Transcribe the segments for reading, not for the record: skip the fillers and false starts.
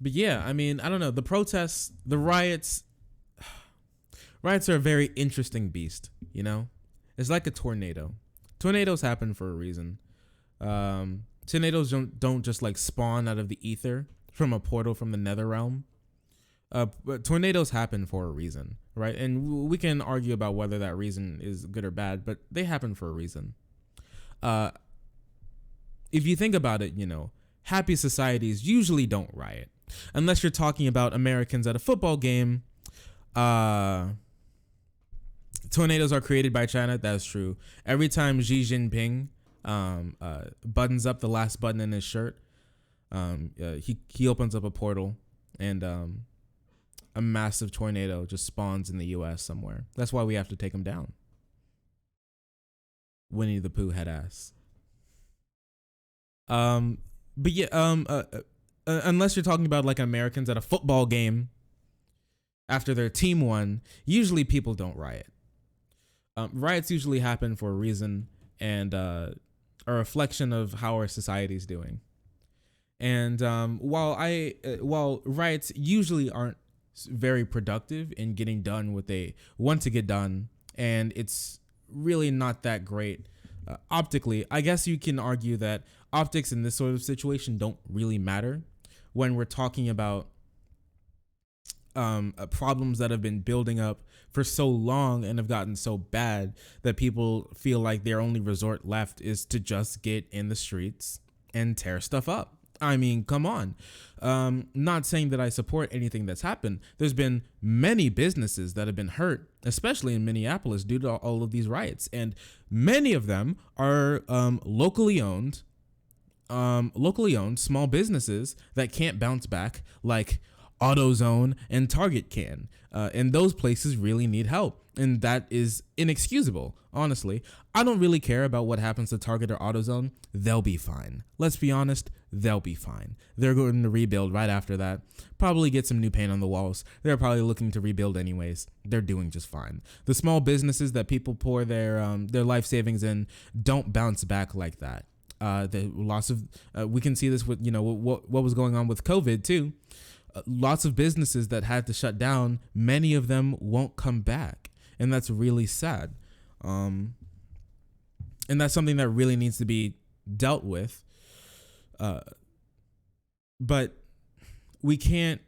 But yeah, I mean, I don't know. The protests, the riots, riots are a very interesting beast. You know, it's like a tornado. Tornadoes happen for a reason. Tornadoes don't just like spawn out of the ether from a portal from the nether realm. But tornadoes happen for a reason, right? And we can argue about whether that reason is good or bad, but they happen for a reason. Uh, if you think about it, you know, happy societies usually don't riot, unless you're talking about Americans at a football game. Tornadoes are created by China. That's true. Every time Xi Jinping buttons up the last button in his shirt, he opens up a portal, and a massive tornado just spawns in the U.S. somewhere. That's why we have to take him down. Winnie the Pooh head ass. But yeah, unless you're talking about like Americans at a football game after their team won, usually people don't riot. Riots usually happen for a reason and a reflection of how our society is doing. And while riots usually aren't very productive in getting done what they want to get done, and it's really not that great optically, I guess you can argue that optics in this sort of situation don't really matter when we're talking about problems that have been building up for so long and have gotten so bad that people feel like their only resort left is to just get in the streets and tear stuff up. I mean, come on. Not saying that I support anything that's happened. There's been many businesses that have been hurt, especially in Minneapolis, due to all of these riots. And many of them are locally owned small businesses that can't bounce back like AutoZone and Target can. And those places really need help. And that is inexcusable, honestly. I don't really care about what happens to Target or AutoZone. They'll be fine. Let's be honest, they'll be fine. They're going to rebuild right after that. Probably get some new paint on the walls. They're probably looking to rebuild anyways. They're doing just fine. The small businesses that people pour their life savings in don't bounce back like that. The loss of we can see this with what was going on with COVID too. Lots of businesses that had to shut down, many of them won't come back. And that's really sad. And that's something that really needs to be dealt with. But we can't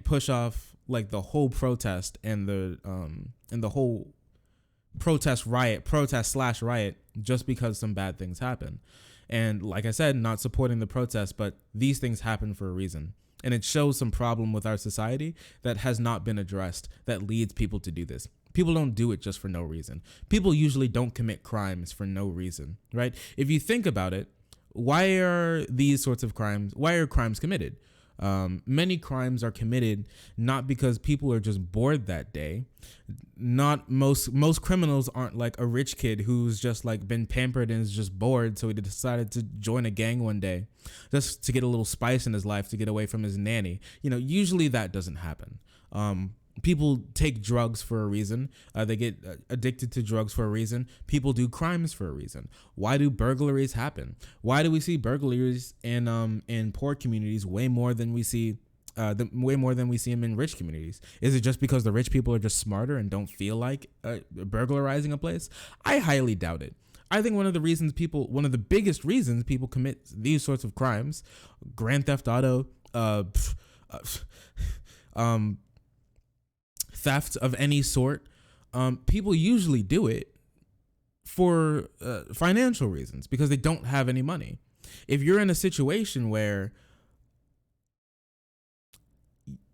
push off like the whole protest and the whole protest / riot just because some bad things happen. And like I said, not supporting the protest, but these things happen for a reason. And it shows some problem with our society that has not been addressed that leads people to do this. People don't do it just for no reason. People usually don't commit crimes for no reason, right? If you think about it, why are crimes committed? Many crimes are committed not because people are just bored that day. Not most criminals aren't like a rich kid who's just like been pampered and is just bored, so he decided to join a gang one day just to get a little spice in his life to get away from his nanny. Usually that doesn't happen. People take drugs for a reason. They get addicted to drugs for a reason. People do crimes for a reason. Why do burglaries happen? Why do we see burglaries in poor communities way more than we see them in rich communities? Is it just because the rich people are just smarter and don't feel like burglarizing a place? I highly doubt it. I think one of the biggest reasons people commit these sorts of crimes, Grand Theft Auto, theft of any sort, people usually do it for financial reasons because they don't have any money. If you're in a situation where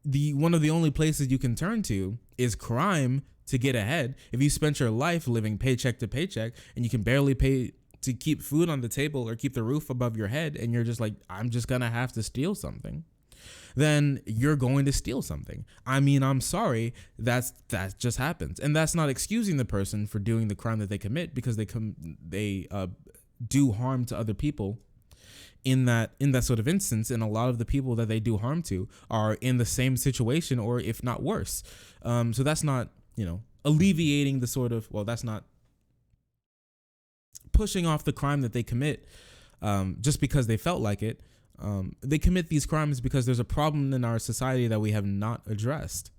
one of the only places you can turn to is crime to get ahead, if you spent your life living paycheck to paycheck and you can barely pay to keep food on the table or keep the roof above your head, and you're just like, I'm just gonna have to steal something, then you're going to steal something. I mean, I'm sorry, that just happens. And that's not excusing the person for doing the crime that they commit, because they do harm to other people in that sort of instance. And a lot of the people that they do harm to are in the same situation, or if not worse. So that's not, alleviating the sort of, that's not pushing off the crime that they commit just because they felt like it. they commit these crimes because there's a problem in our society that we have not addressed.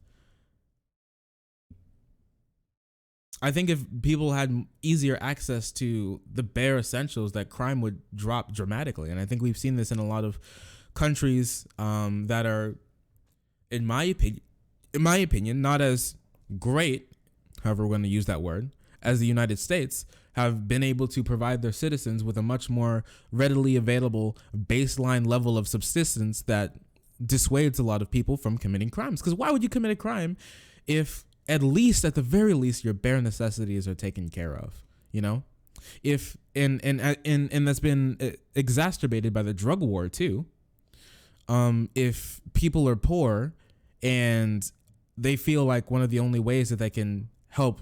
I think if people had easier access to the bare essentials, that crime would drop dramatically. And I think we've seen this in a lot of countries that are, in my opinion, not as great, however we're going to use that word, as the United States, have been able to provide their citizens with a much more readily available baseline level of subsistence that dissuades a lot of people from committing crimes. Because why would you commit a crime if at the very least, your bare necessities are taken care of, you know? If and that's been exacerbated by the drug war too. If people are poor and they feel like one of the only ways that they can help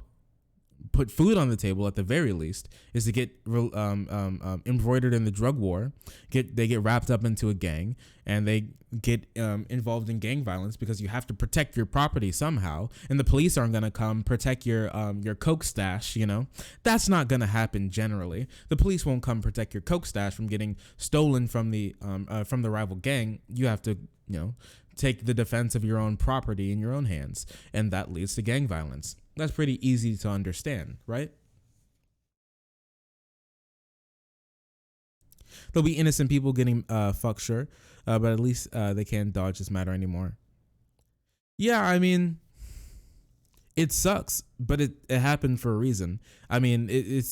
put food on the table at the very least is to get embroidered in the drug war, they get wrapped up into a gang, and they get involved in gang violence because you have to protect your property somehow, and the police aren't going to come protect your coke stash. You know, that's not going to happen generally. The police won't come protect your coke stash from getting stolen from the rival gang. You have to, take the defense of your own property in your own hands, and that leads to gang violence. That's pretty easy to understand, right? There'll be innocent people getting fucked, sure, but at least they can't dodge this matter anymore. Yeah, I mean, it sucks, but it happened for a reason. I mean, it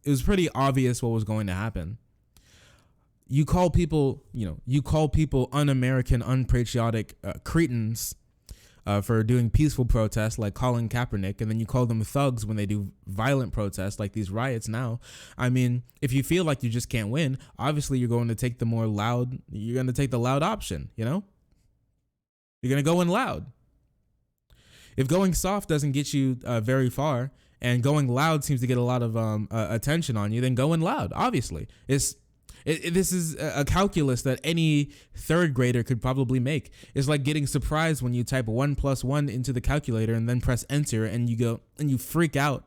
was pretty obvious what was going to happen. You call people un-American, unpatriotic cretins for doing peaceful protests like Colin Kaepernick, and then you call them thugs when they do violent protests like these riots now. I mean, if you feel like you just can't win, obviously you're going to take the loud option, You're going to go in loud. If going soft doesn't get you very far, and going loud seems to get a lot of attention on you, then go in loud, obviously. This is a calculus that any third grader could probably make. It's like getting surprised when you type 1 + 1 into the calculator and then press enter, and you freak out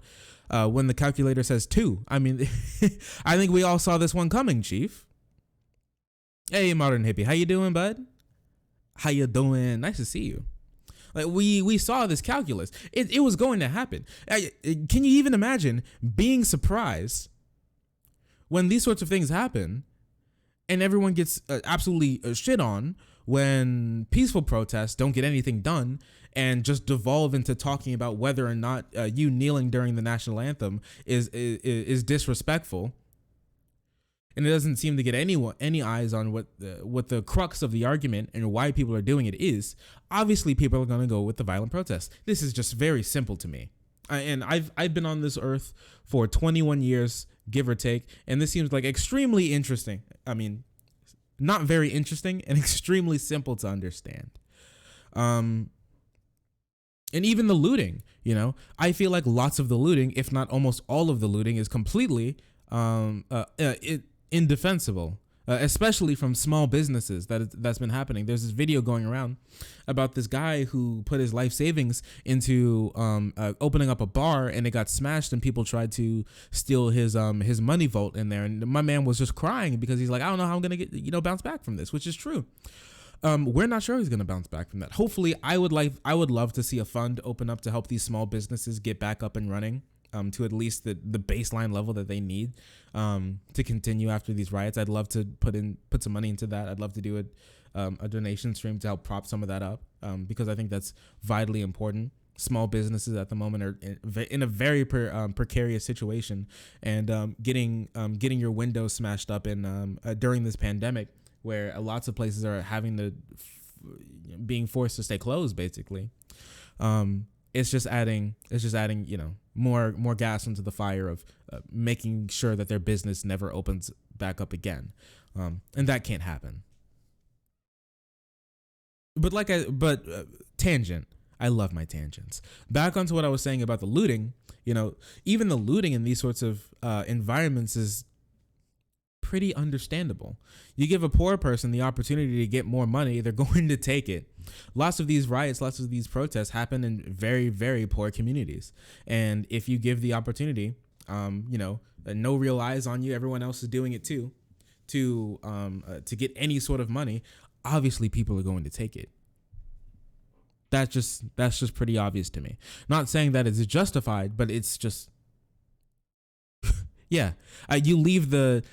when the calculator says 2. I mean, I think we all saw this one coming, Chief. Hey, Modern Hippie, how you doing, bud? How you doing? Nice to see you. Like we saw this calculus. It was going to happen. Can you even imagine being surprised when these sorts of things happen, and everyone gets absolutely shit on when peaceful protests don't get anything done and just devolve into talking about whether or not you kneeling during the national anthem is disrespectful, and it doesn't seem to get any eyes on what the crux of the argument and why people are doing it is. Obviously, people are going to go with the violent protest. This is just very simple to me, and I've been on this earth for 21 years. Give or take, and this seems like extremely interesting. I mean, not very interesting and extremely simple to understand. And even the looting, I feel like lots of the looting, if not almost all of the looting, is completely indefensible, especially from small businesses that's been happening. There's this video going around about this guy who put his life savings into opening up a bar, and it got smashed, and people tried to steal his money vault in there, and my man was just crying because he's like, I don't know how I'm gonna get bounce back from this, which is true. We're not sure he's gonna bounce back from that. Hopefully, I would love to see a fund open up to help these small businesses get back up and running. To at least the baseline level that they need to continue after these riots. I'd love to put some money into that. I'd love to do a donation stream to help prop some of that up because I think that's vitally important. Small businesses at the moment are in a very precarious situation, and getting your windows smashed up in during this pandemic, where lots of places are being forced to stay closed, basically. It's just adding more gas into the fire of making sure that their business never opens back up again, and that can't happen. But tangent. I love my tangents. Back onto what I was saying about the looting. Even the looting in these sorts of environments is pretty understandable. You give a poor person the opportunity to get more money, they're going to take it. Lots of these riots, lots of these protests happen in very, very poor communities. And if you give the opportunity, no real eyes on you, everyone else is doing it too. to get any sort of money, obviously people are going to take it. That's just pretty obvious to me. Not saying that it's justified, but it's just yeah. You leave the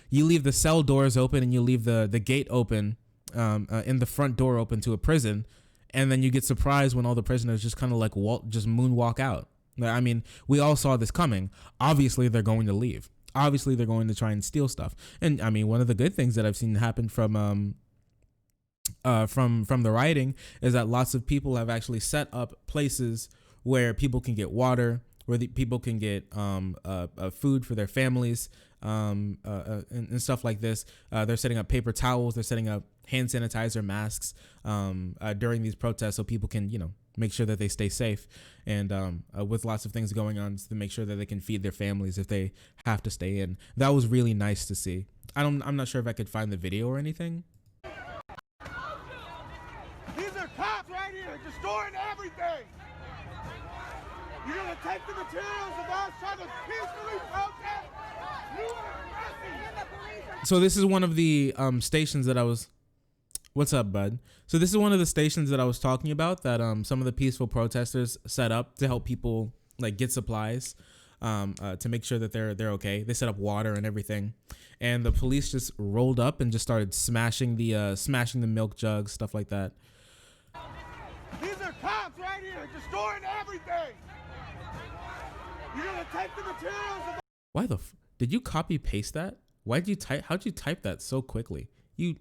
cell doors open and you leave the gate open, in the front door open to a prison, and then you get surprised when all the prisoners just kind of like just moonwalk out. I mean, we all saw this coming. Obviously, they're going to leave. Obviously, they're going to try and steal stuff. And I mean, one of the good things that I've seen happen from the rioting is that lots of people have actually set up places where people can get water, where people can get food for their families, and stuff like this. They're setting up paper towels. They're setting up hand sanitizer, masks, during these protests, so people can, make sure that they stay safe. And with lots of things going on to make sure that they can feed their families if they have to stay in. That was really nice to see. I'm not sure if I could find the video or anything. These are cops right here destroying everything. You're gonna take the materials of us trying to peacefully protest. You are arresting. So this is one of the stations that I was. What's up, bud? So this is one of the stations that I was talking about that some of the peaceful protesters set up to help people like get supplies, to make sure that they're okay. They set up water and everything, and the police just rolled up and just started smashing the milk jugs, stuff like that. These are cops right here destroying everything. You're gonna take the materials of. Why did you copy paste that? Why'd you type? How'd you type that so quickly? You,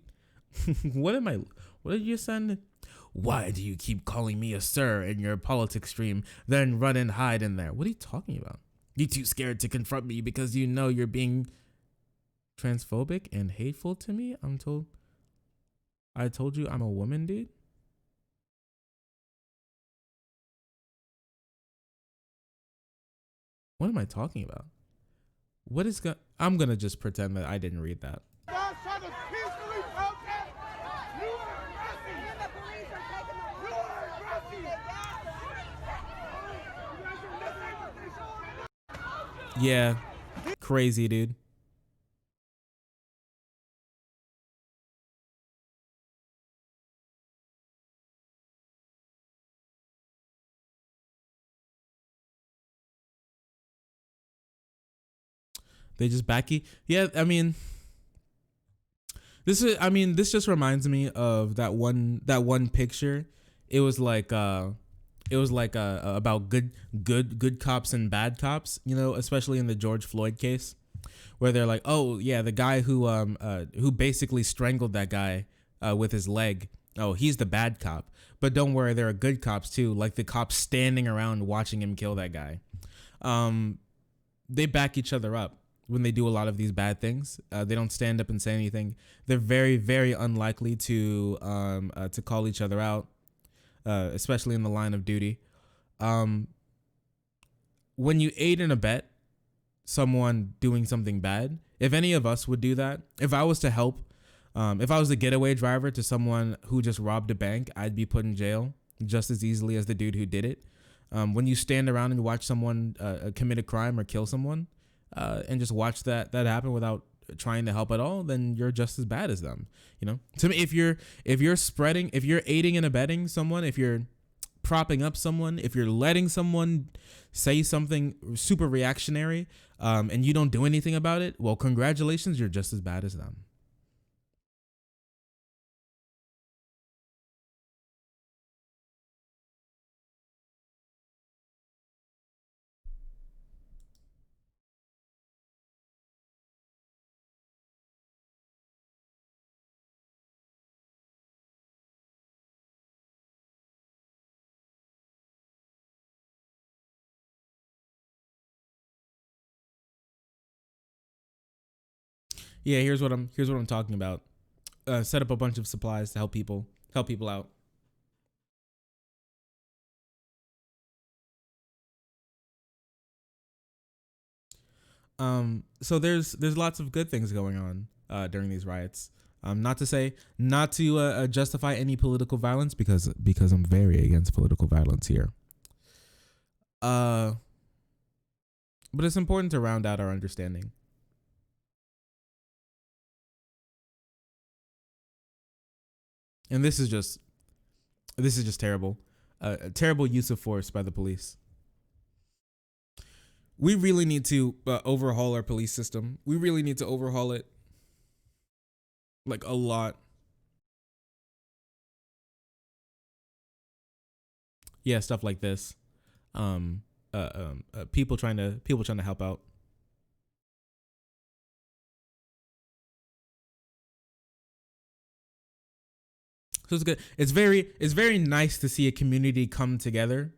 what did you send? Why do you keep calling me a sir in your politics stream, then run and hide in there? What are you talking about? You too scared to confront me because you know you're being transphobic and hateful to me? I told you I'm a woman, dude. What am I talking about? I'm gonna just pretend that I didn't read that. Us trying to peacefully protest. You are arresting. And the police are taking the. You are arresting. Yeah, crazy, dude. They just backy. Yeah, I mean, this just reminds me of that one picture. It was like about good cops and bad cops, especially in the George Floyd case, where they're like, oh yeah, the guy who basically strangled that guy with his leg. Oh, he's the bad cop. But don't worry, there are good cops too, like the cops standing around watching him kill that guy. They back each other up when they do a lot of these bad things. They don't stand up and say anything. They're very, very unlikely to call each other out, especially in the line of duty. When you aid and abet someone doing something bad, if any of us would do that, if I was to help, if I was the getaway driver to someone who just robbed a bank, I'd be put in jail just as easily as the dude who did it. When you stand around and watch someone commit a crime or kill someone, and just watch that happen without trying to help at all, then you're just as bad as them. To me, if you're aiding and abetting someone, if you're propping up someone, if you're letting someone say something super reactionary, and you don't do anything about it, well, congratulations, you're just as bad as them. Yeah, here's what I'm talking about. Set up a bunch of supplies to help people out. So there's lots of good things going on during these riots. Not to justify any political violence, because I'm very against political violence here. Uh, but it's important to round out our understanding. And this is just terrible. A terrible use of force by the police. We really need to overhaul our police system. We really need to overhaul it, like, a lot. Yeah, stuff like this. People trying to help out. So it's good. It's very nice to see a community come together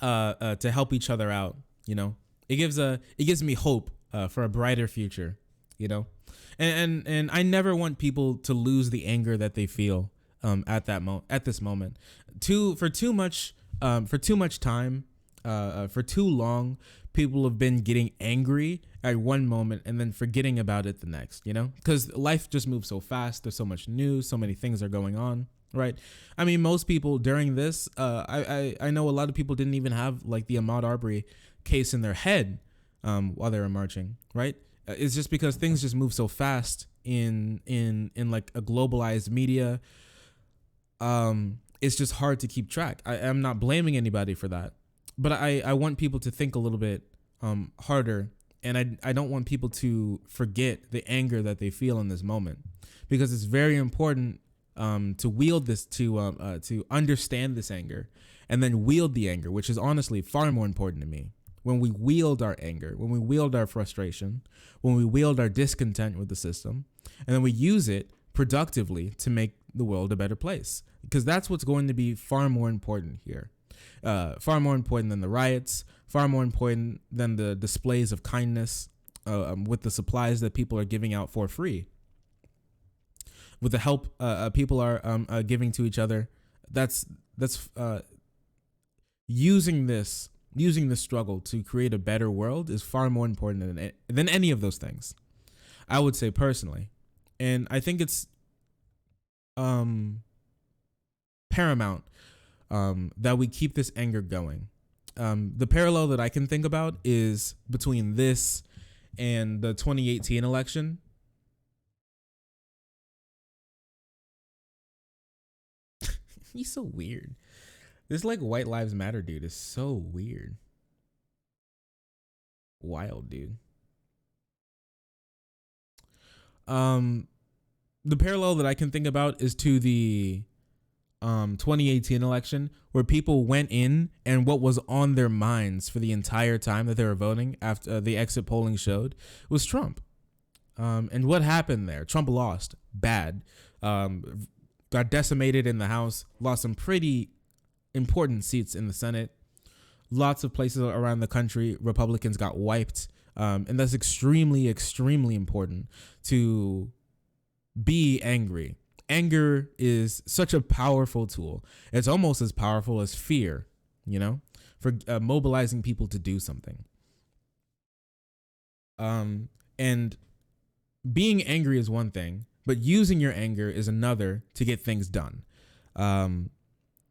to help each other out. You know, it gives me hope for a brighter future. You know, and I never want people to lose the anger that they feel at this moment. For too much time, for too long, people have been getting angry at one moment and then forgetting about it the next, you know, because life just moves so fast. There's so much news, so many things are going on, right? I mean, most people during this, I know a lot of people didn't even have like the Ahmaud Arbery case in their head while they were marching, right? It's just because things just move so fast in like a globalized media. It's just hard to keep track. I'm not blaming anybody for that, but I want people to think a little bit harder, and I don't want people to forget the anger that they feel in this moment, because it's very important to wield this, to understand this anger and then wield the anger, which is honestly far more important to me. When we wield our anger, when we wield our frustration, when we wield our discontent with the system, and then we use it productively to make the world a better place, because that's what's going to be far more important here. Far more important than the riots, far more important than the displays of kindness with the supplies that people are giving out for free, with the help people are giving to each other. That's using this struggle to create a better world is far more important than any of those things, I would say personally. And I think it's paramount that we keep this anger going. The parallel that I can think about is between this and the 2018 election. He's so weird. This like White Lives Matter dude is so weird. Wild, dude. The parallel that I can think about is to the 2018 election, where people went in and what was on their minds for the entire time that they were voting after the exit polling showed was Trump. And what happened there? Trump lost bad, got decimated in the House, lost some pretty important seats in the Senate. Lots of places around the country, Republicans got wiped. And that's extremely, extremely important to be angry. Anger is such a powerful tool. It's almost as powerful as fear, you know, for mobilizing people to do something. And being angry is one thing, but using your anger is another to get things done.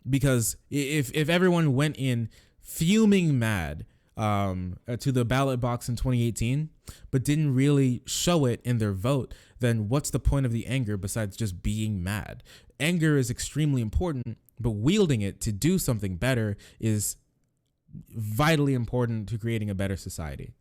Because if everyone went in fuming mad to the ballot box in 2018, but didn't really show it in their vote, then what's the point of the anger besides just being mad? Anger is extremely important, but wielding it to do something better is vitally important to creating a better society.